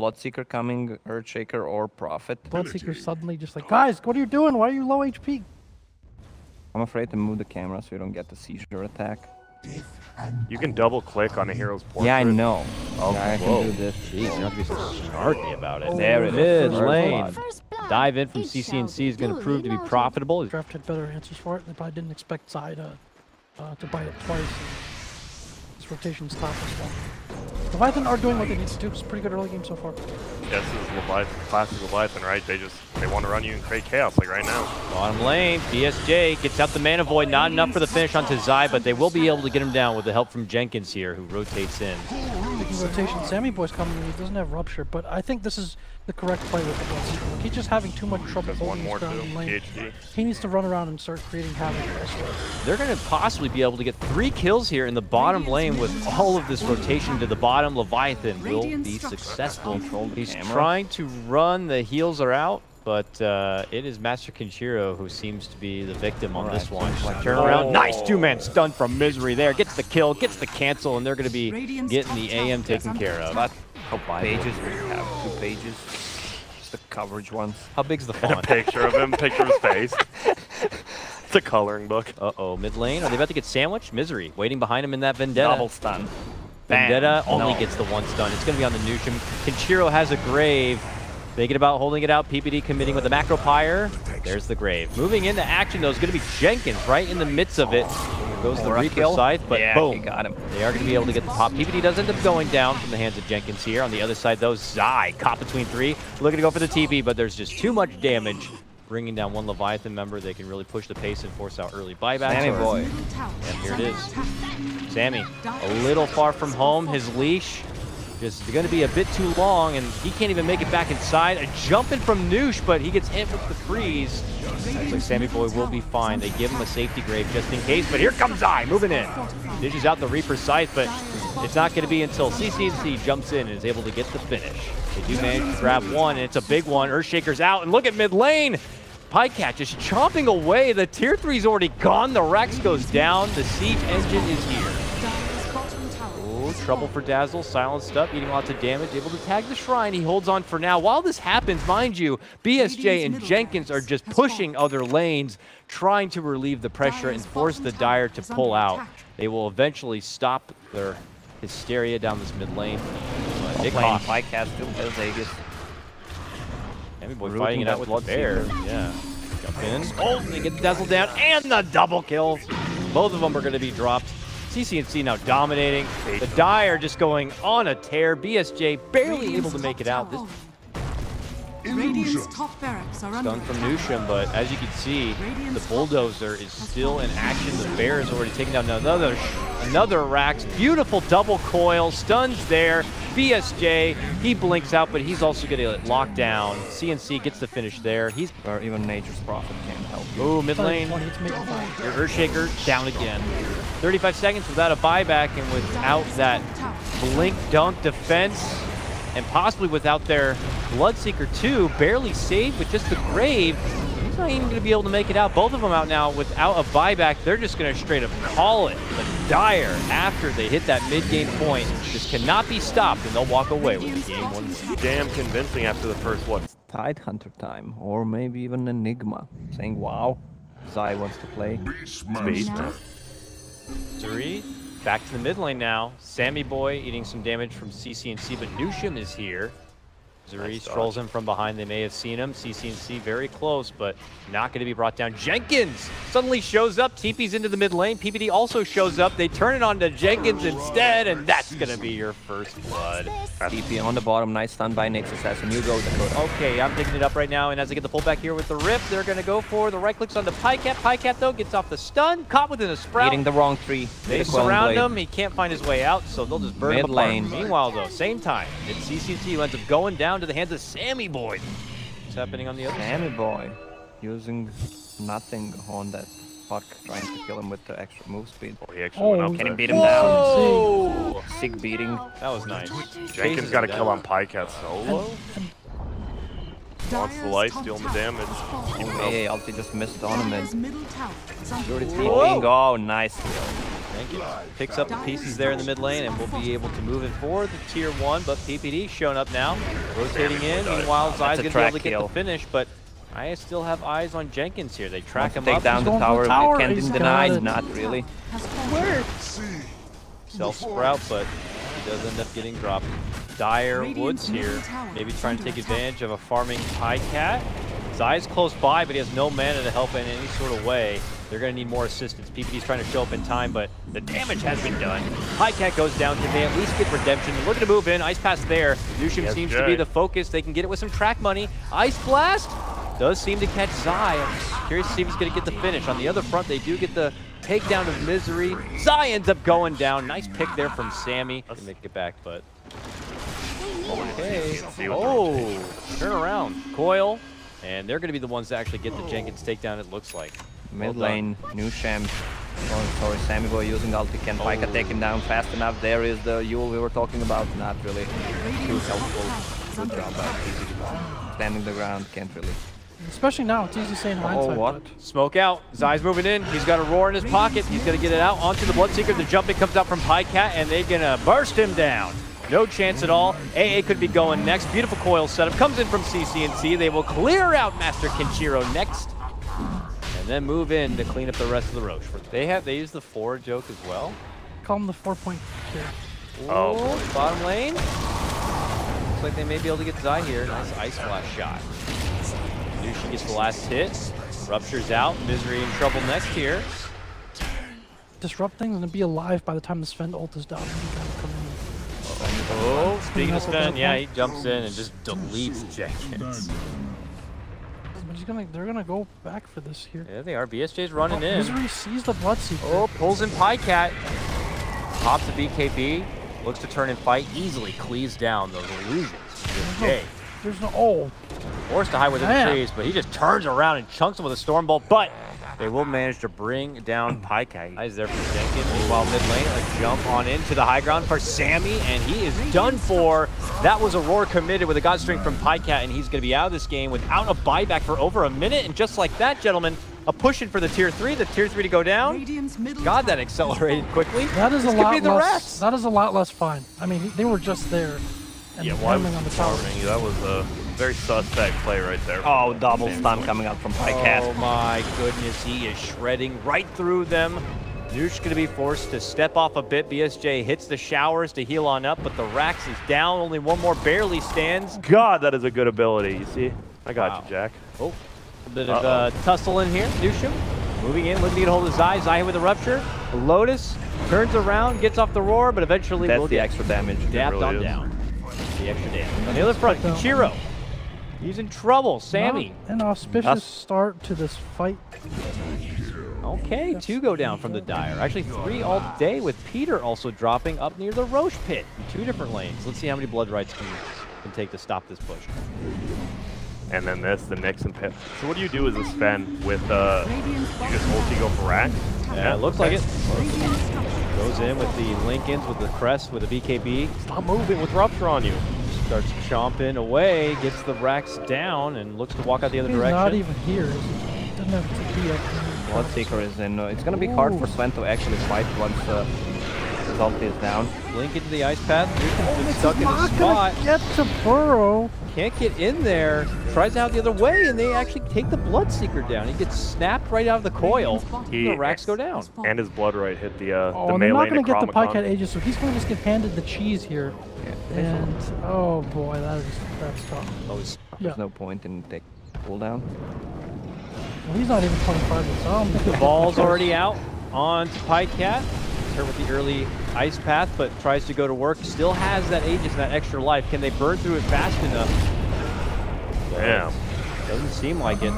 Bloodseeker coming, Earthshaker or Prophet. Bloodseeker suddenly just like, guys, what are you doing? Why are you low HP? I'm afraid to move the camera so you don't get the seizure attack. You can double click on a hero's portrait. Yeah, I know. Oh, Yeah, I whoa. can do this. Jeez, you don't have to be so snarky about it. There it Mid is. lane. Dive in from CC&C is going to prove to be profitable. Draft had better answers for it. They probably didn't expect Zai to bite it twice. This rotation's top as well. Leviathan are doing what they need to do. It's a pretty good early game so far. Yes, this is Leviathan, classic Leviathan, right? They want to run you and create chaos like right now. Bottom lane, BSJ gets out the Mana Void. Not enough for the finish onto Zai, but they will be able to get him down with the help from Jenkins here, who rotates in. Speaking of rotation, Sammy Boy's coming in. He doesn't have Rupture, but I think this is the correct play with the Bloodseeker. Like, he's just having too much trouble There's one holding his more ground too, in lane. PhD. He needs to run around and start creating havoc elsewhere. They're going to possibly be able to get 3 kills here in the bottom lane with all of this rotation to the bottom. Leviathan will be successful. He's trying to run, the heals are out, but it is Master Kenshiro who seems to be the victim on this one. Turn around, nice 2-man stun from MiSeRy there. Gets the kill, gets the cancel, and they're going to be getting the AM taken care of. But how pages we have? 2 pages. Just the coverage ones. How big's the A font? picture of him, picture of his face. It's a coloring book. Uh-oh, mid lane. Are they about to get sandwiched? MiSeRy waiting behind him in that Vendetta. Double stun. Vendetta Bam. only No. gets the 1 stun. It's going to be on the Nushim. Kenshiro has a grave. Thinking about holding it out. PPD committing with the Macro Pyre. There's the grave. Moving into action, though, is going to be Jenkins right in the midst of it. Here goes the Reaper Scythe, but yeah, boom. he got him. They are going to be able to get the pop. PPD does end up going down from the hands of Jenkins here. On the other side, though, Zai caught between 3. Looking to go for the TP, but there's just too much damage. Bringing down 1 Leviathan member, they can really push the pace and force out early buybacks. Sammy boy. And here it is. Sammy, a little far from home. His leash just going to be a bit too long, and he can't even make it back inside. A jump in from Noosh, but he gets hit with the freeze. Looks like Sammy Boy will be fine. They give him a safety grave just in case, but here comes Zai, moving in. Dishes out the Reaper Scythe, but it's not going to be until CC&C jumps in and is able to get the finish. They do manage to grab 1, and it's a big one. Earthshaker's out, and look at mid lane. Pajkatt just chomping away. The tier 3's already gone. The Rex goes down. The siege engine is here. Oh, trouble for Dazzle. Silenced up, eating lots of damage. Able to tag the shrine. He holds on for now. While this happens, mind you, BSJ and Jenkins are just pushing other lanes, trying to relieve the pressure and force the Dire to pull out. They will eventually stop their hysteria down this mid lane. It costs. Pajkatt still has Aegis. Sammy Boy fighting it out with the bear. Yeah. Jump in. Oh, they get the Dazzle down and the double kills. Both of them are going to be dropped. CC&C now dominating. The Dire just going on a tear. BSJ barely able to make it out. This stun from Nushim, but as you can see, the Bulldozer is still in action. The Bear is already taking down another Rax. Beautiful double coil. Stuns there. BSJ, he blinks out, but he's also going to get locked down. CNC gets the finish there. He's Or even Nature's Prophet can't help you. ooh, mid lane. Your Earthshaker down again. 35 seconds without a buyback and without that blink dunk defense, and possibly without their Bloodseeker too. Barely saved with just the grave. He's not even going to be able to make it out. Both of them out now without a buyback. They're just going to straight up call it. But Dire, after they hit that mid-game point, just cannot be stopped, and they'll walk away with the game 1. Damn convincing after the first one. Tidehunter time, or maybe even Enigma, saying, wow, Zai wants to play. Space. MiSeRy back to the mid lane now. Sammy Boy eating some damage from CC&C, but Nushim is here. MiSeRy Nice strolls him from behind. They may have seen him. CC&C very close, but not going to be brought down. Jenkins suddenly shows up. TP's into the mid lane. PPD also shows up. They turn it on to Jenkins instead, and that's going to be your first blood. TP on the bottom, nice stun by Nyx Assassin. You go, Dakota. Okay, I'm picking it up right now, and as they get the pullback here with the rip, they're going to go for the right clicks on the Pajkatt. Pajkatt, though, gets off the stun, caught within a sprout. Eating the wrong tree. They surround him. He can't find his way out, so they'll just burn him Mid apart. lane. Meanwhile, though, same time, it's CC&C who ends up going down to the hands of Sammy Boy. What's happening on the other side? Sammy Boy using nothing on that puck, trying to kill him with the extra move speed. Oh, he actually went up Can he there. beat him Whoa! down? Sick beating. That was nice. Jenkins got a kill on Pajkatt solo. Wants the life, stealing the damage. Hey, ulti just missed on him and Whoa! oh, nice kill. Thank you. Picks up the pieces there in the mid lane, and we'll be able to move it forward to tier 1, but PPD showing up now. rotating in. Does. Meanwhile, Zai's a gonna be track able to get kill. the finish, but I still have eyes on Jenkins here. They track him Take up. down the going for tower. the tower. Can't He's deny. got it. Not really. Self-sprout, but he does end up getting dropped. Dire Woods here, maybe trying to take advantage of a farming Pajkatt. Zai's close by, but he has no mana to help in any sort of way. They're going to need more assistance. PPD's trying to show up in time, but the damage has been done. Pajkatt goes down. Can they at least get redemption? They're looking to move in. Ice Pass there. Nushim seems to be the focus. They can get it with some track money. Ice Blast does seem to catch Zai. I'm curious to see if he's going to get the finish. On the other front, they do get the takedown of MiSeRy. Zai ends up going down. Nice pick there from Sammy. Can make it back, but... Okay. Oh, turn around. Coil. And they're going to be the ones that actually get the Jenkins takedown, it looks like. Mid lane, Nusham. Oh, sorry, Sammy boy using ulti. Can Pajkatt take him down fast enough? There is the Yule we were talking about. Not really too helpful. Good job by TC. Standing the ground, can't really. Especially now, it's easy saying hindsight. what? But Smoke out. Zai's moving in. He's got a roar in his pocket. He's going to get it out onto the Bloodseeker. The jumping comes out from Pajkatt, and they're going to burst him down. No chance at all. AA could be going next. Beautiful coil setup. Comes in from CC&C. They will clear out Master Kenshiro next. And then move in to clean up the rest of the Roche. They use the 4 joke as well. call him the 4-point kill. Oh, boy. Bottom lane. Looks like they may be able to get Zai here. Nice Ice Blast shot. Nushi gets the last hit. Rupture's out. MiSeRy in trouble next here. Disrupt things and be alive by the time the Sven ult is down. Oh, speaking of Sven, yeah, he jumps in and just deletes Jenkins. But they're gonna go back for this here. Yeah, they are. BSJ's running in. MiSeRy sees the Bloodseeker. Oh, pulls in Pajkatt. Pops a BKB. Looks to turn and fight. Easily cleaves down those illusions. BSJ. There's no. Oh. Forced to hide within the trees, but he just turns around and chunks him with a Storm Bolt. But they will manage to bring down Pajkatt. Eyes there for Jenkins. Meanwhile, mid lane, a jump on into the high ground for Sammy, and he is done for. That was a roar committed with a God Strength from Pajkatt, and he's going to be out of this game without a buyback for over a minute. And just like that, gentlemen, a push in for the tier 3. The tier 3 to go down. God, that accelerated quickly. That is this a could lot be the less. rest. That is a lot less fine. I mean, they were just there. And Yeah, why was on the tower. farming? That was a very suspect play right there. Oh, double stun coming out from Pajkatt. Oh my goodness, he is shredding right through them. Noosh going to be forced to step off a bit. BSJ hits the showers to heal on up, but the Rax is down. Only one more barely stands. God, that is a good ability. You see? I got you, Jack. Oh, a bit of tussle in here. Nooshim moving in, looking to get a hold of Zai. Zai with a rupture. Lotus turns around, gets off the roar, but eventually That's will the get extra damage. dapped really on is. down. The extra damage. On the other front, Kenshiro. He's in trouble. Sammy. Not an auspicious start to this fight. Okay, 2 go down from the Dire. Actually, 3 all day with Peter also dropping up near the Roche pit in 2 different lanes. Let's see how many blood rights can take to stop this push. And then this, the Nix and Pip. So what do you do as a Sven with, you just ulti go for Rack? Yeah, it looks like it. Goes in with the Lincolns, with the crest, with the BKB. Stop moving with Rupture on you. Starts chomping away, gets the Rax down, and looks to walk out the other He's direction. not even here. Doesn't have to be up here. Bloodseeker is in. It's gonna be hard for Sven to actually fight once his ulti is down. Link into the ice path. Nuken's been stuck in a spot. Get to burrow. Can't get in there. Tries out the other way, and they actually take the Bloodseeker down. He gets snapped right out of the coil. The Rax go down. And his Blood Right hit the Oh, and they're not going to get the Pajkatt Aegis, so he's going to just get handed the cheese here. Yeah, And, oh boy, that's tough. there's Yeah. no point in take cooldown. Well, he's not even 25 years old. The ball's already out onto Pajkatt. Hurt with the early ice path, but tries to go to work. Still has that Aegis and that extra life. Can they burn through it fast enough? Damn. Doesn't seem like it.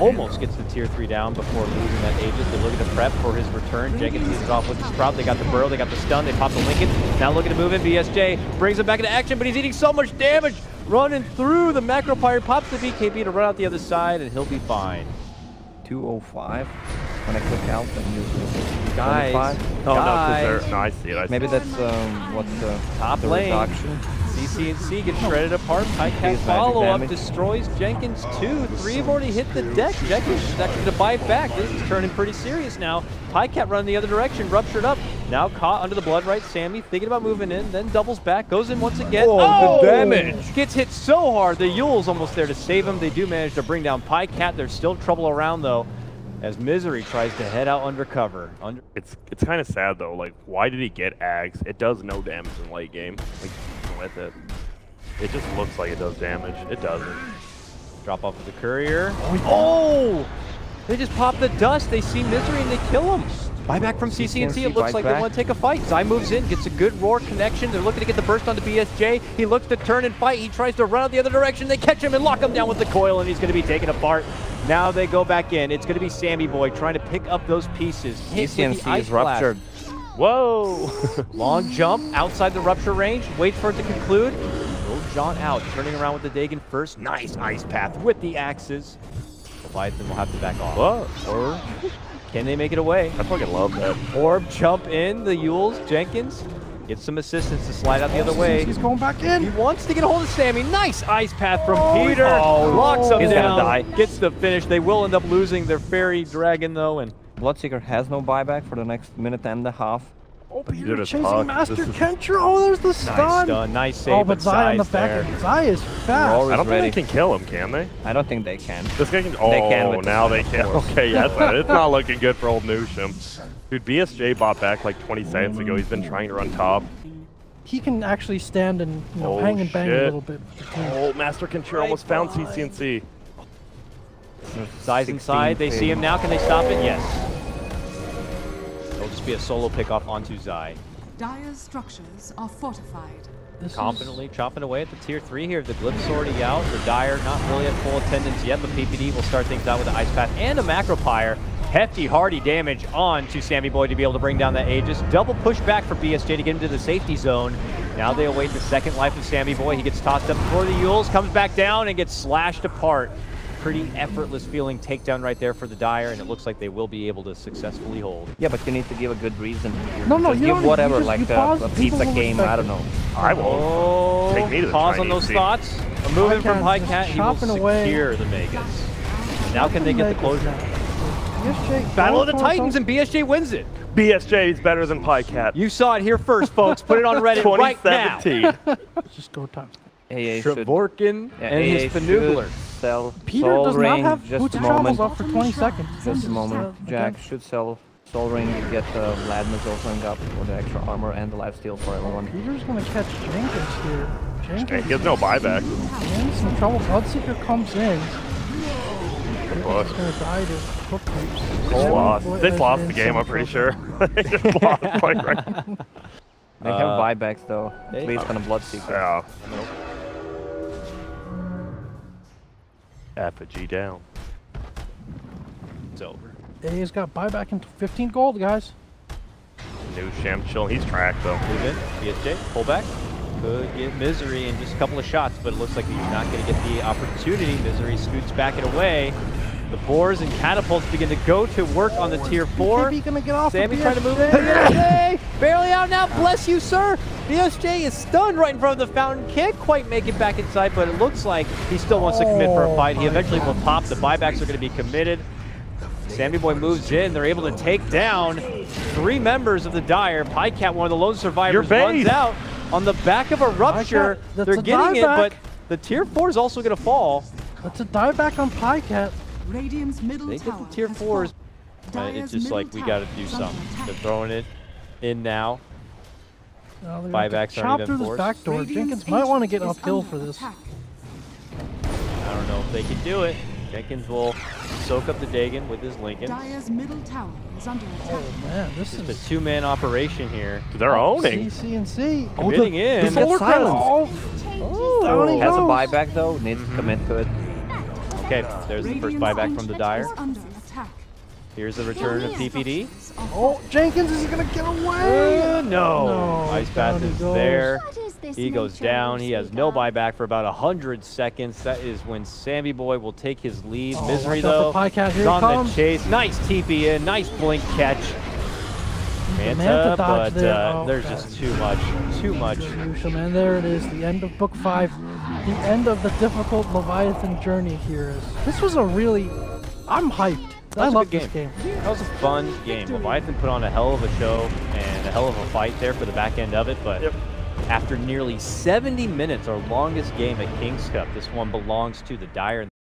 Almost gets the tier 3 down before losing that Aegis. They're looking to prep for his return. Jenkins leads off with the Sprout. They got the burrow, they got the stun, they pop the Lincoln. Now looking to move in. BSJ brings him back into action, but he's eating so much damage. Running through the Macro Pyre, pops the BKB to run out the other side, and he'll be fine. 205. When I click out, then use Guys, 25. Oh, guys. no, I see it. Maybe that's what Top the lane. reduction. CC&C gets shredded apart. Pajkatt follow-up destroys Jenkins 2. 3 have already hit the deck. Jenkins is actually to buy back. This is turning pretty serious now. Pajkatt running the other direction, ruptured up. Now caught under the blood right. Sammy thinking about moving in, then doubles back, goes in once again. Oh, the damage! Gets hit so hard. The Yule's almost there to save him. They do manage to bring down Pajkatt. There's still trouble around though, as MiSeRy tries to head out undercover. It's kind of sad though. Like, why did he get Ags? It does no damage in late game. Like, with it, it just looks like it does damage. It doesn't. Drop off of the courier. Oh! They just pop the dust. They see MiSeRy and they kill him. Buyback from CC&C. It looks like they want to take a fight. Zai moves in, gets a good roar connection. They're looking to get the burst onto BSJ. He looks to turn and fight. He tries to run out the other direction. They catch him and lock him down with the coil, and he's going to be taken apart. Now they go back in. It's going to be Sammy Boy trying to pick up those pieces. CC&C is ruptured. Whoa! Long jump outside the rupture range. Wait for it to conclude. Little John out, turning around with the Dagon first. Nice ice path with the axes. Leviathan will have to back off. Whoa. Or can they make it away? I fucking love that. Orb jump in, the Yules. Jenkins gets some assistance to slide out the other way. He's going back in. He wants to get a hold of Sammy. Nice ice path from Peter. Locks him He's down. gonna die. Gets the finish. They will end up losing their fairy dragon though, and Bloodseeker has no buyback for the next minute and a half. Oh, But Peter did a chasing talk. Master This is- Kentra. Oh, there's the nice stun. stun. Nice save. Oh, but Zai on the Zai's back there. end. Zai is fast. Always I don't ready. think they can kill him, can they? I don't think they can. This guy can. They Oh, can with the now stun, they of can. course. Okay, yes, it's not looking good for old Noosham. Dude, BSJ bought back like 20 seconds ago. He's been trying to run top. He can actually stand and Oh, hang and bang a shit. little bit. Oh, Master Control almost found CC&C. Zai's inside. They see him now. Can they stop it? Yes. It'll just be a solo pickoff onto Zai. Dire's structures are fortified. This Confidently chopping away at the tier 3 here. The Glyph's already out. The Dire not really at full attendance yet, but PPD will start things out with the Ice Path and a Macro Pyre. Hefty, hardy damage on to Sammy Boy to be able to bring down that Aegis. Double push back for BSJ to get into the safety zone. Now they await the second life of Sammy Boy. He gets tossed up before the Yules, comes back down and gets slashed apart. Pretty effortless feeling takedown right there for the Dire, and it looks like they will be able to successfully hold. Yeah, but you need to give a good reason. No, no, just you give don't. whatever, You just, like you pause, a people pizza will game. respect I don't it. know. I won't. Oh, Take me to the pause on Chinese those scene. thoughts. A movement from Pajkatt Pajkatt. just He will chopping away. secure the Megas. And now can they get the closure? BSJ Battle of the going Titans, for and BSJ wins it. BSJ is better than Pajkatt. You saw it here first, folks. Put it on Reddit right now. 2017. Let's just go top. AA should, Trevorkin yeah, and his AA Finugler. should sell Peter Soul does Ring. not have Just boots a and travels moment. up for 20 seconds. Just a moment. Jack should sell Soul Ring, get the Vladimir Zoltan up for the extra armor and the lifesteal for everyone. Peter's gonna catch Jenkins here. Jenkins He has no buyback. in some trouble. Bloodseeker comes in. Close. He's gonna die to hook creeps. They lost. They lost the game, I'm pretty sure. They just lost like right. They have buybacks though, they- at least on a Bloodseeker. Yeah. Effigy down. It's over. A's got buyback into 15 gold, guys. New Sham chilling. He's tracked though. Move in. BSJ, pull back. Could get MiSeRy in just a couple of shots, but it looks like he's not going to get the opportunity. MiSeRy scoots back it away. The boars and catapults begin to go to work on the tier 4. BKB gonna get off Sammy the trying to move in. BSJ. BSJ barely out now. Bless you, sir. BSJ is stunned right in front of the fountain. Can't quite make it back inside, but it looks like he still wants to commit for a fight. He eventually will pop. The buybacks are going to be committed. Sammy Boy moves in. They're able to take down 3 members of the Dire. Pajkatt, one of the lone survivors, runs out on the back of a rupture. That's They're a getting it, dieback. but the tier 4 is also going to fall. That's a dieback on Pajkatt. Radiant's middle They tower get the tier has 4s. fallen. It's Dire's just like middle we got to tower do is under something. attack. They're throwing it in now. They're gonna Buybacks have to aren't chop even through this forced. back door. Radiant's Jenkins might want to get ancient is uphill under for this. attack. I don't know if they can do it. Jenkins will soak up the Dagon with his Lincoln. Dire's middle tower is under attack. Oh man, this It's a is 2-man operation here. They're owning. CC&C. Committing in. the solar Oh, down he Has a goes. buyback though, needs to commit to it. Okay, there's the first Radiant's buyback from the ancient Dire. is under attack. Here's the return of PPD. Oh, Jenkins is gonna get away. No. No, Ice down Path he is goes. there. What is this He goes nature down. you He has speak no of? buyback for about 100 seconds. That is when Sammy Boy will take his lead. Oh, MiSeRy watch out though for Pajkatt. Here is he on the comes. chase. Nice TP in. Nice blink catch. Manta dodge but there. Oh, there's God. just too much. And there it is, the end of Book 5. The end of the difficult Leviathan journey here. This was a really... I'm hyped. I love this game. That was a fun game. Leviathan put on a hell of a show and a hell of a fight there for the back end of it, but after nearly 70 minutes, our longest game at King's Cup, this one belongs to the Dire.